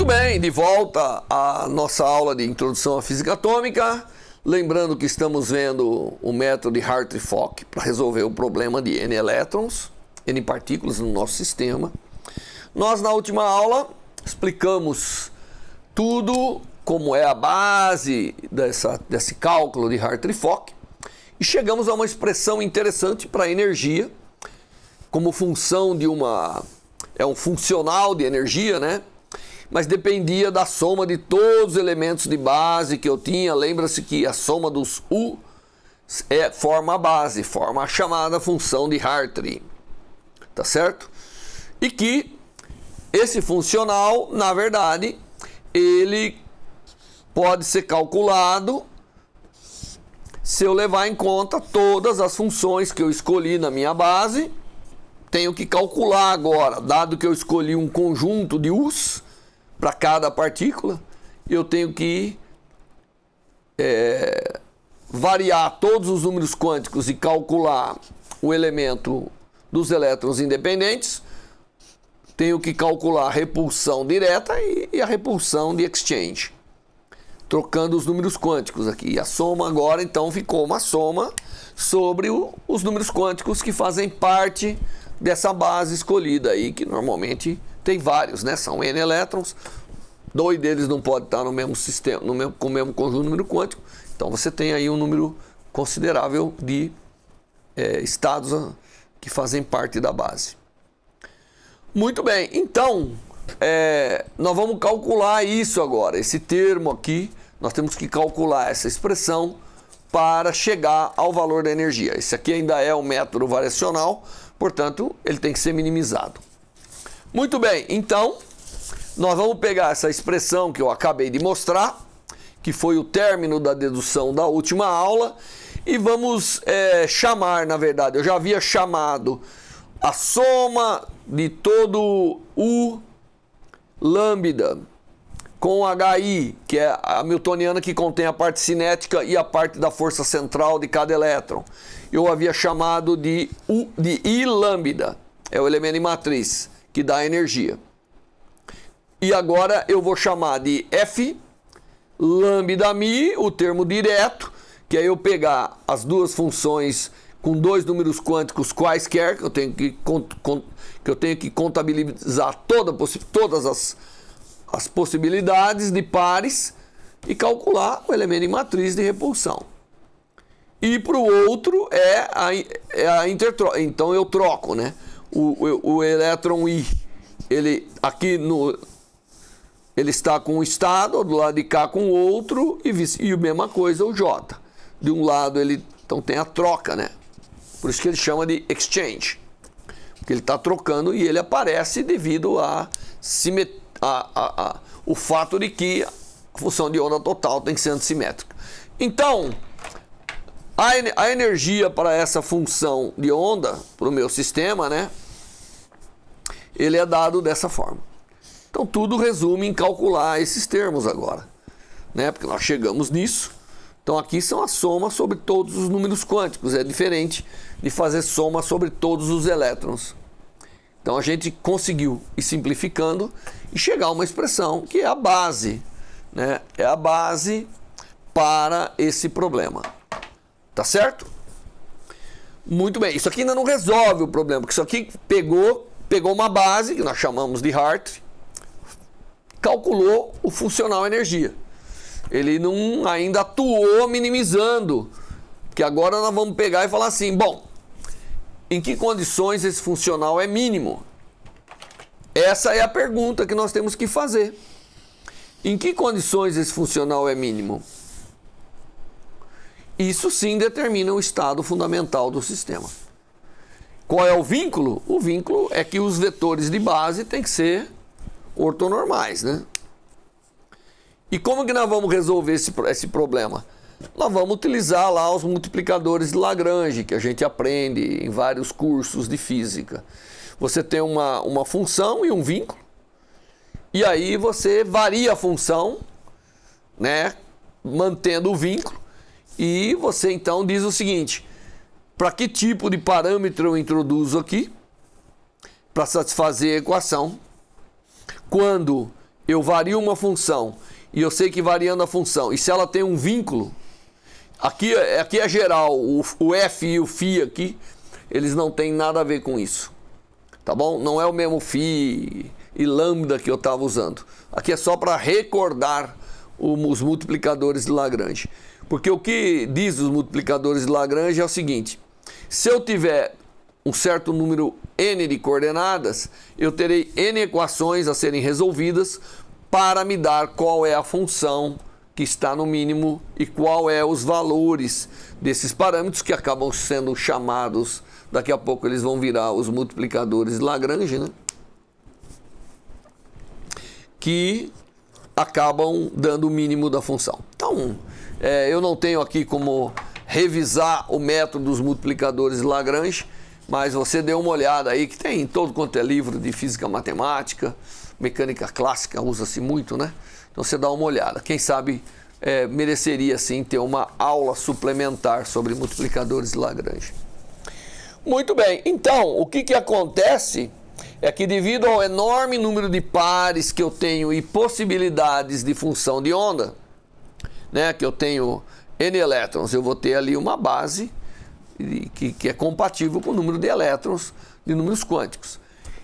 bem, de volta à nossa aula de Introdução à Física Atômica. Lembrando que estamos vendo o método de Hartree-Fock para resolver o problema de N elétrons, N partículas no nosso sistema. Nós, na última aula, explicamos tudo, como é a base desse cálculo de Hartree-Fock, e chegamos a uma expressão interessante para energia, como função de é um funcional de energia, né? Mas dependia da soma de todos os elementos de base que eu tinha. Lembra-se que a soma dos U forma a base, forma a chamada função de Hartree, tá certo? E que esse funcional, na verdade, ele pode ser calculado se eu levar em conta todas as funções que eu escolhi na minha base. Tenho que calcular agora, dado que eu escolhi um conjunto de U's para cada partícula, eu tenho que variar todos os números quânticos e calcular o elemento dos elétrons independentes. Tenho que calcular a repulsão direta e a repulsão de exchange, trocando os números quânticos aqui. E a soma agora, então, ficou uma soma sobre os números quânticos que fazem parte dessa base escolhida aí, que normalmente tem vários, né? São N elétrons, 2 deles não podem estar no mesmo sistema, com o mesmo conjunto número quântico. Então você tem aí um número considerável de estados que fazem parte da base. Muito bem, então nós vamos calcular isso agora. Esse termo aqui, nós temos que calcular essa expressão para chegar ao valor da energia. Esse aqui ainda é um método variacional, portanto, ele tem que ser minimizado. Muito bem, então, nós vamos pegar essa expressão que eu acabei de mostrar, que foi o término da dedução da última aula, e vamos chamar, na verdade, eu já havia chamado a soma de todo U lambda com HI, que é a hamiltoniana que contém a parte cinética e a parte da força central de cada elétron. Eu havia chamado de I lambda, é o elemento de matriz que dá energia. E agora eu vou chamar de F lambda mi, o termo direto, que é eu pegar as duas funções com 2 números quânticos quaisquer, que eu tenho que contabilizar todas as possibilidades de pares e calcular o elemento de matriz de repulsão. E para o outro é a intertroca. Então eu troco, né? O elétron I, ele está com um estado, do lado de cá com o outro, e a mesma coisa o J. De um lado então tem a troca, né? Por isso que ele chama de exchange. Porque ele está trocando e ele aparece devido o fato de que a função de onda total tem que ser antissimétrica. Então, a energia para essa função de onda, para o meu sistema, né? Ele é dado dessa forma. Então, tudo resume em calcular esses termos agora, né? Porque nós chegamos nisso. Então, aqui são a soma sobre todos os números quânticos. É diferente de fazer soma sobre todos os elétrons. Então, a gente conseguiu ir simplificando e chegar a uma expressão que é a base, né? É a base para esse problema. Tá certo? Muito bem. Isso aqui ainda não resolve o problema, porque isso aqui pegou uma base, que nós chamamos de Hartree, calculou o funcional energia. Ele não ainda atuou minimizando, que agora nós vamos pegar e falar assim, bom, em que condições esse funcional é mínimo? Essa é a pergunta que nós temos que fazer. Em que condições esse funcional é mínimo? Isso sim determina o estado fundamental do sistema. Qual é o vínculo? O vínculo é que os vetores de base têm que ser ortonormais, né? E como que nós vamos resolver esse problema? Nós vamos utilizar lá os multiplicadores de Lagrange, que a gente aprende em vários cursos de física. Você tem uma função e um vínculo, e aí você varia a função, né, mantendo o vínculo, e você então diz o seguinte: para que tipo de parâmetro eu introduzo aqui para satisfazer a equação quando eu vario uma função e eu sei que variando a função, e se ela tem um vínculo, aqui é geral, o F e o φ aqui, eles não têm nada a ver com isso, tá bom? Não é o mesmo φ e lambda que eu estava usando. Aqui é só para recordar os multiplicadores de Lagrange. Porque o que diz os multiplicadores de Lagrange é o seguinte: se eu tiver um certo número n de coordenadas, eu terei n equações a serem resolvidas para me dar qual é a função que está no mínimo e qual é os valores desses parâmetros que acabam sendo chamados, daqui a pouco eles vão virar os multiplicadores de Lagrange, né? Que acabam dando o mínimo da função. Então, eu não tenho aqui como revisar o método dos multiplicadores de Lagrange, mas você dê uma olhada aí, que tem em todo quanto é livro de física matemática, mecânica clássica, usa-se muito, né? Então você dá uma olhada. Quem sabe mereceria sim ter uma aula suplementar sobre multiplicadores de Lagrange. Muito bem, então o que acontece é que devido ao enorme número de pares que eu tenho e possibilidades de função de onda, né, que eu tenho n elétrons, eu vou ter ali uma base que é compatível com o número de elétrons de números quânticos.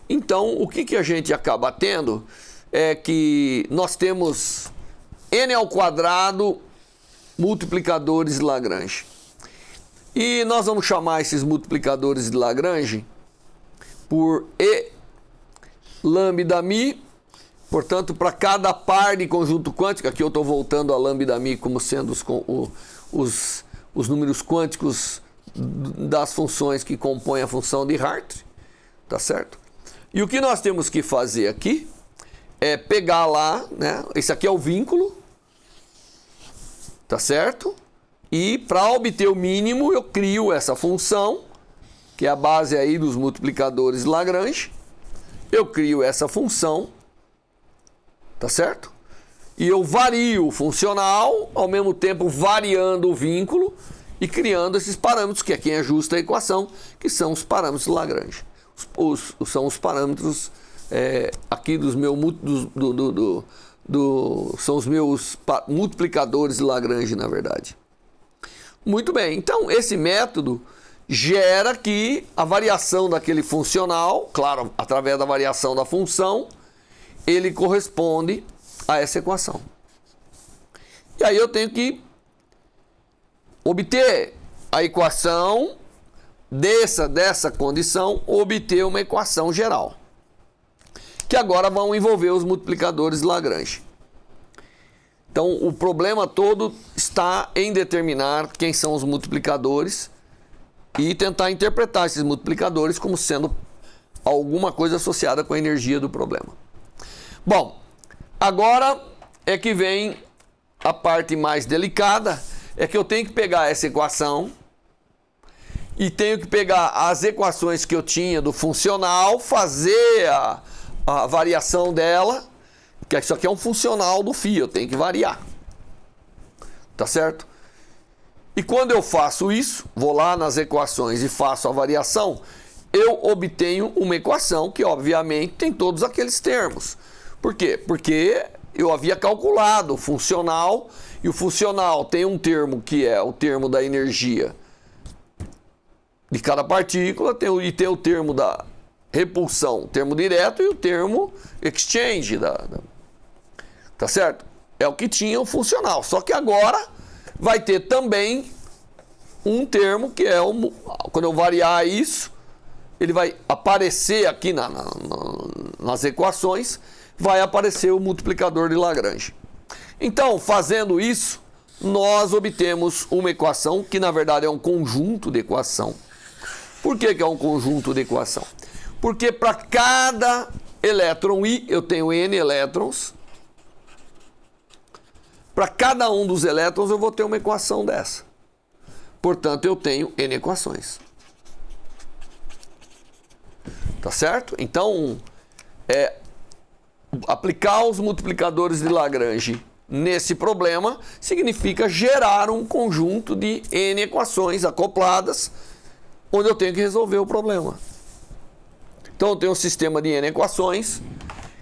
Então, o que a gente acaba tendo é que nós temos n ao quadrado multiplicadores de Lagrange. E nós vamos chamar esses multiplicadores de Lagrange por E lambda mi. Portanto, para cada par de conjunto quântico, aqui eu estou voltando a lambda mi como sendo os números quânticos das funções que compõem a função de Hartree, tá certo? E o que nós temos que fazer aqui é pegar lá, né? Esse aqui é o vínculo, tá certo? E para obter o mínimo eu crio essa função, que é a base aí dos multiplicadores de Lagrange. Eu crio essa função, tá certo? E eu vario o funcional, ao mesmo tempo variando o vínculo e criando esses parâmetros, que é quem ajusta a equação, que são os parâmetros de Lagrange. São os parâmetros aqui dos meus são os meus multiplicadores de Lagrange, na verdade. Muito bem, então esse método gera aqui a variação daquele funcional, claro, através da variação da função, ele corresponde a essa equação. E aí eu tenho que obter a equação dessa condição, obter uma equação geral, que agora vão envolver os multiplicadores de Lagrange. Então o problema todo está em determinar quem são os multiplicadores e tentar interpretar esses multiplicadores como sendo alguma coisa associada com a energia do problema. Bom, agora é que vem a parte mais delicada, é que eu tenho que pegar essa equação e tenho que pegar as equações que eu tinha do funcional, fazer a variação dela, que isso aqui é um funcional do φ, eu tenho que variar, tá certo? E quando eu faço isso, vou lá nas equações e faço a variação, eu obtenho uma equação que obviamente tem todos aqueles termos. Por quê? Porque eu havia calculado o funcional, e o funcional tem um termo que é o termo da energia de cada partícula, e tem o termo da repulsão, o termo direto, e o termo exchange, tá certo? É o que tinha o funcional, só que agora vai ter também um termo que é quando eu variar isso, ele vai aparecer aqui nas equações, vai aparecer o multiplicador de Lagrange. Então, fazendo isso, nós obtemos uma equação que na verdade é um conjunto de equação. Por que é um conjunto de equação? Porque para cada elétron I eu tenho N elétrons. Para cada um dos elétrons eu vou ter uma equação dessa. Portanto, eu tenho N equações. Tá certo? Então, aplicar os multiplicadores de Lagrange nesse problema significa gerar um conjunto de N equações acopladas, onde eu tenho que resolver o problema. Então, eu tenho um sistema de N equações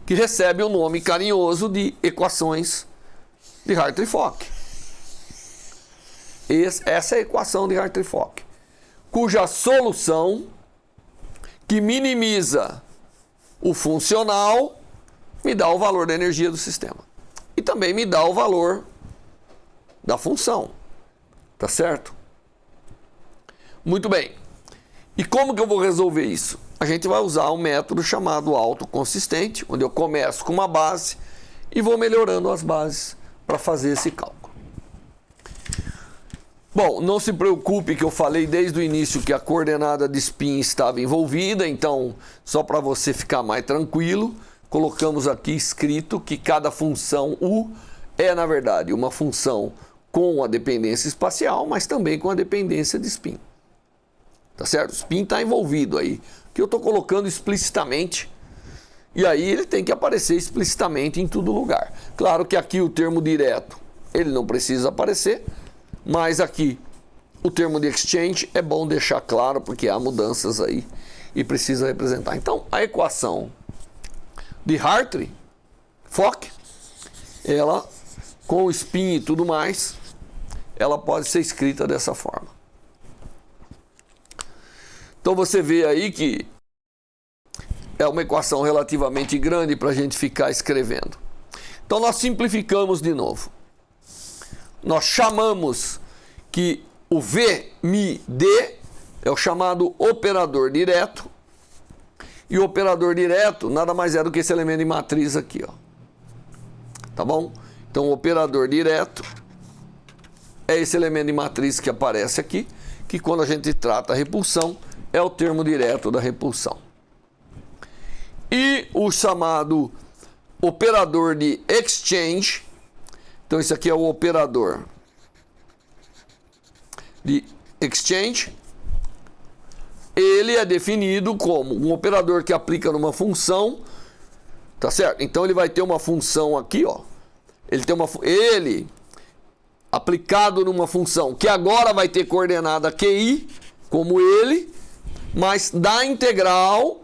que recebe o nome carinhoso de equações de Hartree-Fock. Essa é a equação de Hartree-Fock, cuja solução, que minimiza o funcional, me dá o valor da energia do sistema. E também me dá o valor da função. Tá certo? Muito bem. E como que eu vou resolver isso? A gente vai usar um método chamado autoconsistente, onde eu começo com uma base e vou melhorando as bases para fazer esse cálculo. Bom, não se preocupe que eu falei desde o início que a coordenada de spin estava envolvida, então, só para você ficar mais tranquilo, colocamos aqui escrito que cada função U é, na verdade, uma função com a dependência espacial, mas também com a dependência de spin. Tá certo? O spin está envolvido aí, que eu estou colocando explicitamente, e aí ele tem que aparecer explicitamente em todo lugar. Claro que aqui o termo direto, ele não precisa aparecer, mas aqui o termo de exchange é bom deixar claro, porque há mudanças aí e precisa representar. Então, a equação de Hartree-Fock, ela, com o spin e tudo mais, ela pode ser escrita dessa forma. Então você vê aí que é uma equação relativamente grande para a gente ficar escrevendo. Então nós simplificamos de novo. Nós chamamos que o VMID é o chamado operador direto. E o operador direto nada mais é do que esse elemento de matriz aqui, ó. Tá bom? Então o operador direto é esse elemento de matriz que aparece aqui, que quando a gente trata a repulsão, é o termo direto da repulsão. E o chamado operador de exchange, então esse aqui é o operador de exchange, ele é definido como um operador que aplica numa função, tá certo? Então ele vai ter uma função aqui, ó. Ele aplicado numa função que agora vai ter coordenada QI, como ele, mas da integral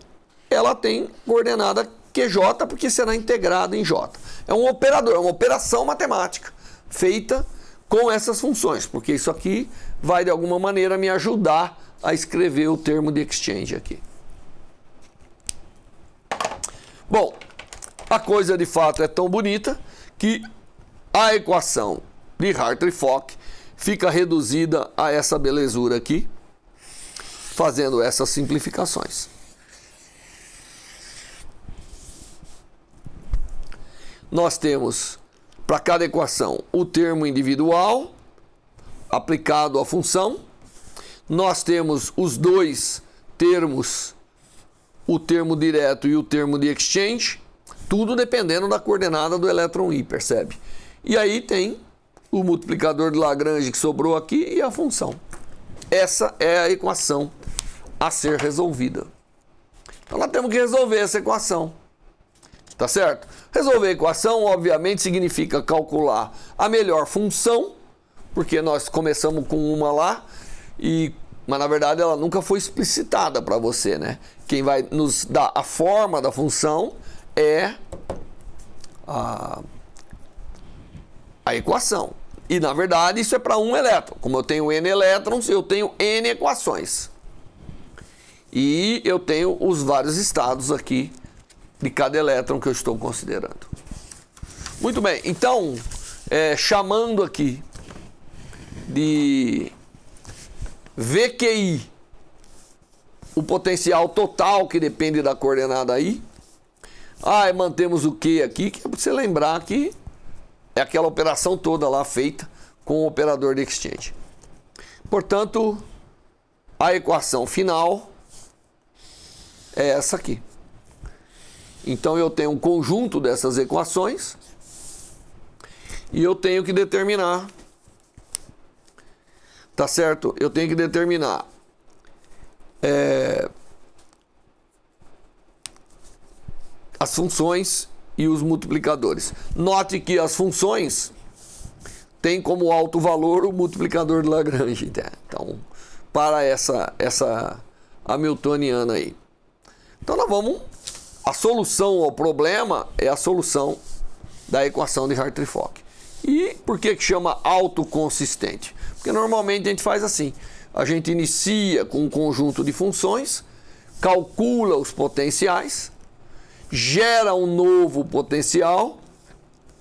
ela tem coordenada QJ, porque será integrado em J. É um operador, é uma operação matemática feita com essas funções, porque isso aqui vai de alguma maneira me ajudar a escrever o termo de exchange aqui. Bom, a coisa de fato é tão bonita que a equação de Hartree-Fock fica reduzida a essa belezura aqui, fazendo essas simplificações. Nós temos para cada equação o termo individual aplicado à função. Nós temos os dois termos, o termo direto e o termo de exchange, tudo dependendo da coordenada do elétron I, percebe? E aí tem o multiplicador de Lagrange que sobrou aqui e a função. Essa é a equação a ser resolvida. Então nós temos que resolver essa equação. Tá certo? Resolver a equação, obviamente, significa calcular a melhor função, porque nós começamos com uma lá, mas na verdade ela nunca foi explicitada para você, né? Quem vai nos dar a forma da função é a equação. E na verdade isso é para um elétron. Como eu tenho N elétrons, eu tenho N equações. E eu tenho os vários estados aqui de cada elétron que eu estou considerando. Muito bem, então, chamando aqui de VQI, o potencial total que depende da coordenada I. Mantemos o Q aqui, que é para você lembrar que é aquela operação toda lá feita com o operador de exchange. Portanto, a equação final é essa aqui. Então eu tenho um conjunto dessas equações e eu tenho que determinar, tá certo? Eu tenho que determinar as funções e os multiplicadores. Note que as funções têm como alto valor o multiplicador de Lagrange. Então, para essa hamiltoniana aí. Então nós vamos a solução ao problema é a solução da equação de Hartree-Fock. E por que chama autoconsistente? Porque normalmente a gente faz assim, a gente inicia com um conjunto de funções, calcula os potenciais, gera um novo potencial,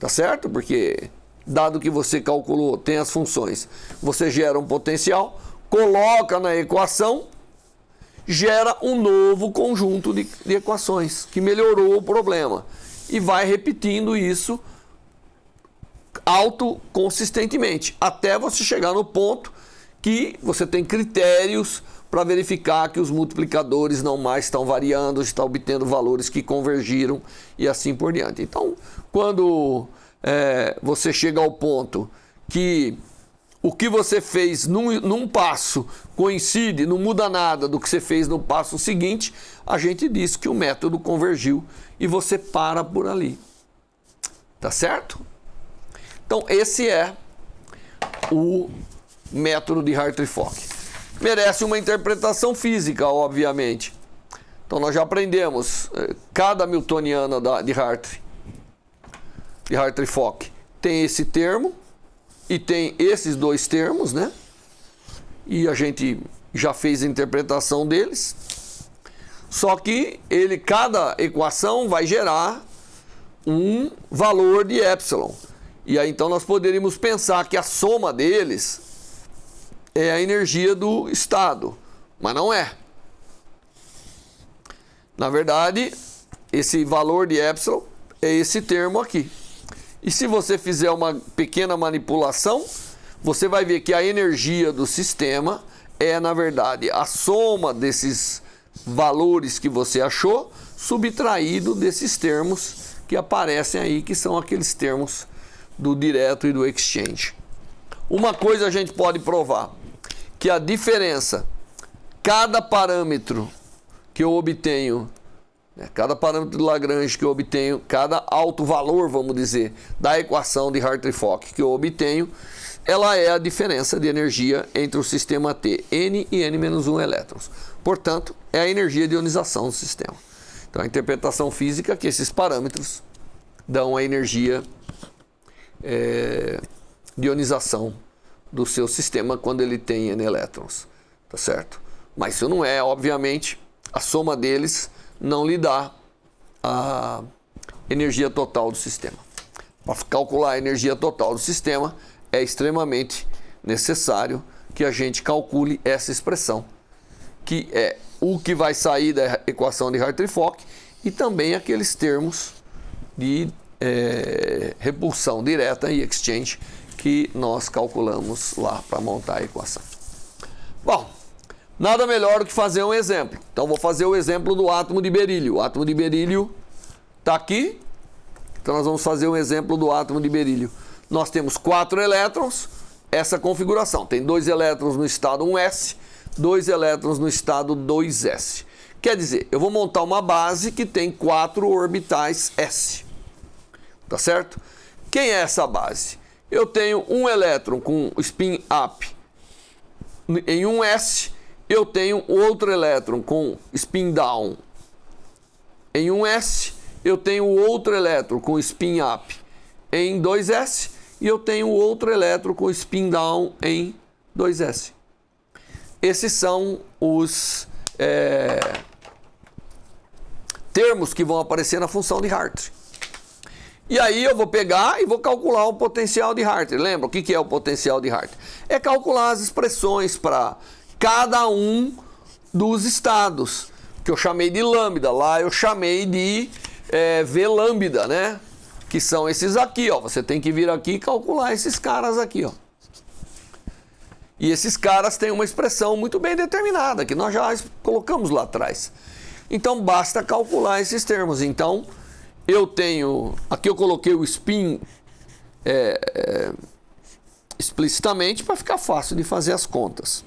tá certo? Porque dado que você calculou, tem as funções, você gera um potencial, coloca na equação, gera um novo conjunto de equações que melhorou o problema e vai repetindo isso autoconsistentemente, até você chegar no ponto que você tem critérios para verificar que os multiplicadores não mais estão variando, está obtendo valores que convergiram e assim por diante. Então, quando você chega ao ponto que o que você fez num passo coincide, não muda nada do que você fez no passo seguinte, a gente diz que o método convergiu e você para por ali. Tá certo? Então, esse é o método de Hartree-Fock. Merece uma interpretação física, obviamente. Então, nós já aprendemos, cada hamiltoniana de Hartree-Fock tem esse termo e tem esses dois termos, né? E a gente já fez a interpretação deles. Só que cada equação vai gerar um valor de epsilon. E aí então nós poderíamos pensar que a soma deles é a energia do estado, mas não é. Na verdade, esse valor de epsilon é esse termo aqui. E se você fizer uma pequena manipulação, você vai ver que a energia do sistema é, na verdade, a soma desses valores que você achou, subtraído desses termos que aparecem aí, que são aqueles termos do direto e do exchange. Uma coisa a gente pode provar, que a diferença, cada parâmetro que eu obtenho, cada parâmetro de Lagrange que eu obtenho, cada alto valor, vamos dizer, da equação de Hartree-Fock que eu obtenho, ela é a diferença de energia entre o sistema T, N e N-1 elétrons. Portanto, é a energia de ionização do sistema. Então, a interpretação física é que esses parâmetros dão a energia de ionização do seu sistema quando ele tem N elétrons, tá certo? Mas isso não é, obviamente, a soma deles não lhe dá a energia total do sistema. Para calcular a energia total do sistema, é extremamente necessário que a gente calcule essa expressão, que é o que vai sair da equação de Hartree-Fock e também aqueles termos de repulsão direta e exchange que nós calculamos lá para montar a equação. Bom, nada melhor do que fazer um exemplo. Então, vou fazer o exemplo do átomo de berílio. O átomo de berílio está aqui. Então, nós vamos fazer um exemplo do átomo de berílio. Nós temos 4 elétrons, essa configuração. Tem 2 elétrons no estado 1s, 2 elétrons no estado 2s. Quer dizer, eu vou montar uma base que tem 4 orbitais s. Tá certo? Quem é essa base? Eu tenho um elétron com spin up em 1s, eu tenho outro elétron com spin down em 1s, eu tenho outro elétron com spin up em 2s e eu tenho outro elétron com spin down em 2s. Esses são os termos que vão aparecer na função de Hartree. E aí eu vou pegar e vou calcular o potencial de Hartree. Lembra o que é o potencial de Hartree? É calcular as expressões para cada um dos estados, que eu chamei de lambda. Lá eu chamei de V lambda, né? Que são esses aqui, ó. Você tem que vir aqui e calcular esses caras aqui, ó. E esses caras têm uma expressão muito bem determinada, que nós já colocamos lá atrás. Então basta calcular esses termos. Então, eu tenho, aqui eu coloquei o spin explicitamente para ficar fácil de fazer as contas.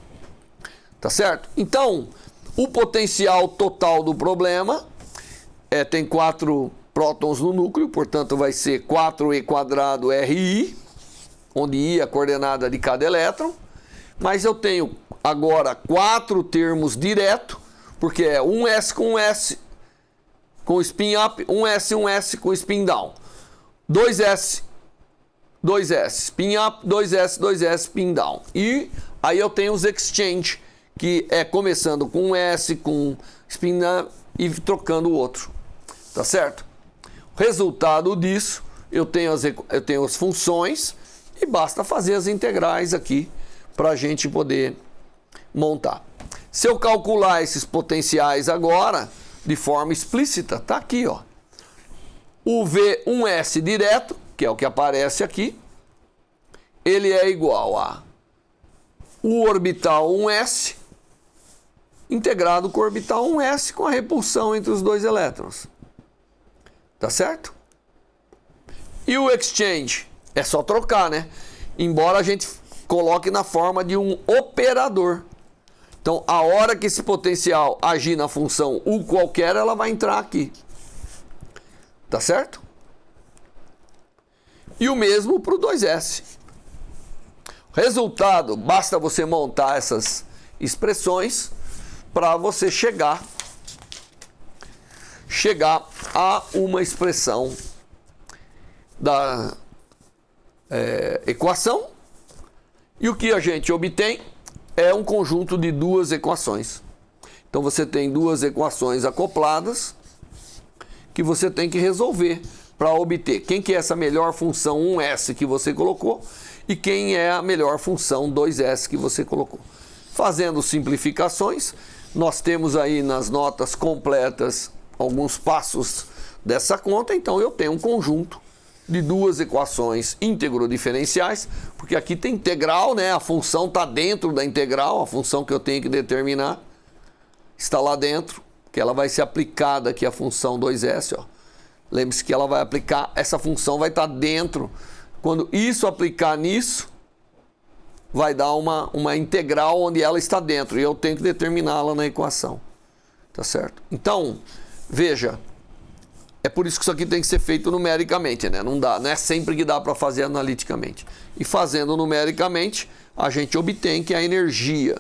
Tá certo? Então, o potencial total do problema tem 4 prótons no núcleo, portanto vai ser 4e² RI, onde I é a coordenada de cada elétron. Mas eu tenho agora 4 termos direto, porque é 1s com com spin up, 1S com spin down. 2S, 2S, spin up, 2S, spin down. E aí eu tenho os exchange, que é começando com 1S, com spin up e trocando o outro. Tá certo? Resultado disso, eu tenho as funções e basta fazer as integrais aqui para a gente poder montar. Se eu calcular esses potenciais agora, de forma explícita, tá aqui, ó. O V1S direto, que é o que aparece aqui, ele é igual a o orbital 1S integrado com o orbital 1S com a repulsão entre os dois elétrons. Tá certo? E o exchange é só trocar, né? Embora a gente coloque na forma de um operador. Então, a hora que esse potencial agir na função U qualquer, ela vai entrar aqui. Tá certo? E o mesmo para o 2S. Resultado, basta você montar essas expressões para você chegar a uma expressão da equação. E o que a gente obtém é um conjunto de duas equações. Então você tem duas equações acopladas que você tem que resolver para obter quem que é essa melhor função 1S que você colocou e quem é a melhor função 2S que você colocou. Fazendo simplificações, nós temos aí nas notas completas alguns passos dessa conta, então eu tenho um conjunto de duas equações íntegro-diferenciais, porque aqui tem integral, né? A função está dentro da integral, a função que eu tenho que determinar está lá dentro, que ela vai ser aplicada aqui a função 2S, ó. Lembre-se que ela vai aplicar, essa função vai estar dentro. Quando isso aplicar nisso, vai dar uma integral onde ela está dentro, e eu tenho que determiná-la na equação. Tá certo? Então, veja, é por isso que isso aqui tem que ser feito numericamente, né? Não é sempre que dá para fazer analiticamente. E fazendo numericamente, a gente obtém que a energia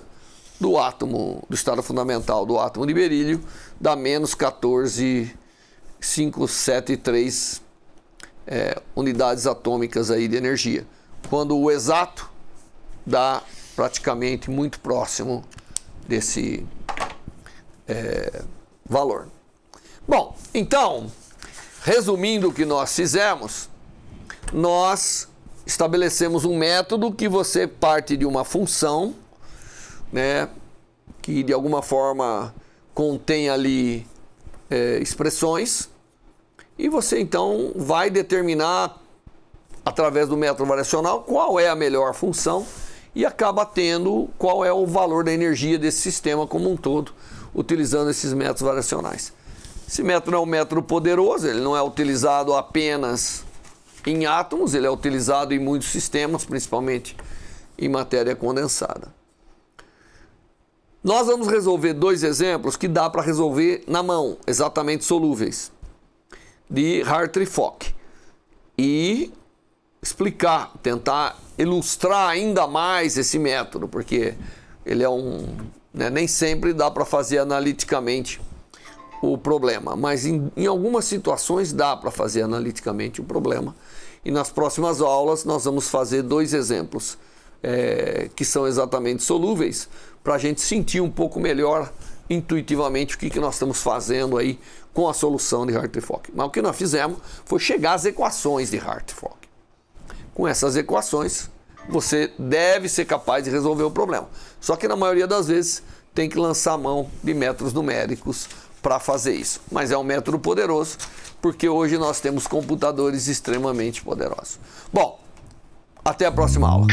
do átomo, do estado fundamental do átomo de berílio, dá menos 14,573 unidades atômicas aí de energia. Quando o exato dá praticamente muito próximo desse valor. Bom, então, resumindo o que nós fizemos, nós estabelecemos um método que você parte de uma função, né, que de alguma forma contém ali expressões, e você então vai determinar através do método variacional qual é a melhor função e acaba tendo qual é o valor da energia desse sistema como um todo, utilizando esses métodos variacionais. Esse método é um método poderoso, ele não é utilizado apenas em átomos, ele é utilizado em muitos sistemas, principalmente em matéria condensada. Nós vamos resolver dois exemplos que dá para resolver na mão, exatamente solúveis, de Hartree-Fock. E explicar, tentar ilustrar ainda mais esse método, porque ele é nem sempre dá para fazer analiticamente o problema, mas em algumas situações dá para fazer analiticamente o problema. E nas próximas aulas nós vamos fazer dois exemplos que são exatamente solúveis, para a gente sentir um pouco melhor intuitivamente o que nós estamos fazendo aí com a solução de Hartree-Fock. Mas o que nós fizemos foi chegar às equações de Hartree-Fock. Com essas equações, você deve ser capaz de resolver o problema. Só que na maioria das vezes tem que lançar a mão de métodos numéricos para fazer isso. Mas é um método poderoso, porque hoje nós temos computadores extremamente poderosos. Bom, até a próxima aula.